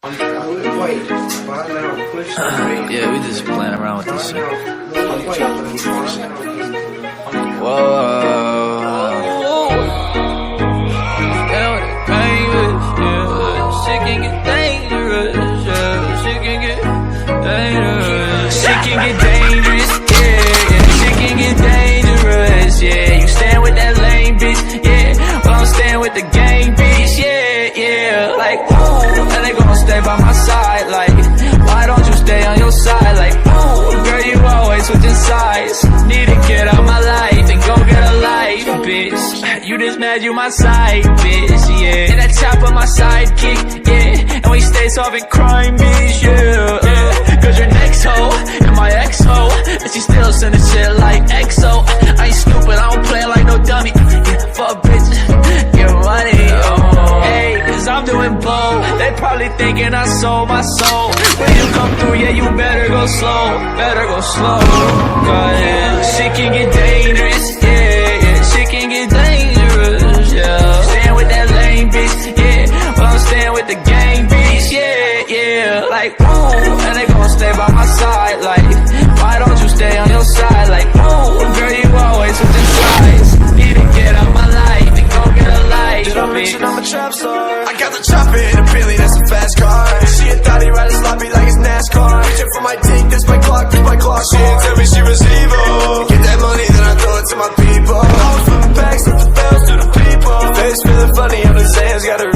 Yeah, we just playing around with this shit. Whoa. Shit can get dangerous, yeah. Shit can get dangerous. Shit can get dangerous, yeah. Shit can get dangerous, yeah. You stand with that lame bitch, yeah. Well, I'm staying with the gang bitch, yeah. Like, ooh, and they gon' stay by my side, like, why don't you stay on your side? Like, ooh, girl, you always switching sides. Need to get out my life and go get a life, bitch. You just mad you my side, bitch, yeah. And that chopper my sidekick, yeah. And we stay solving crime, bitch, yeah. Cause your next hoe and my ex-hoe, and she still sending shit like EXO. I ain't stupid, I don't play like no dummy. Yeah, fuck bitch, get money, oh. Hey, cause I'm doing blow. They probably thinking I sold my soul. When you come through, yeah, you better go slow. Better go slow. Cause shit can get dangerous, yeah. Shit can get dangerous, yeah. Staying with that lame bitch, yeah. Well, I'm staying with the gang bitch, yeah. Like, ooh, and they gon' stay by my side. Like, why don't you stay on your side? Like, ooh, girl, you always switching sides. Need to get out my life and go get a life. Did I mention I'm a trap star? I got the chopper in a Billy, that's a fast car. She a thotty riding sloppy like it's NASCAR. Reaching for my dick, that's my clock, that's my clock. She didn't tell me she was evil. Get that money, then I throw it to my people. I was flipping packs, with the bells to the people. Face feeling funny, I'm the Zans, got a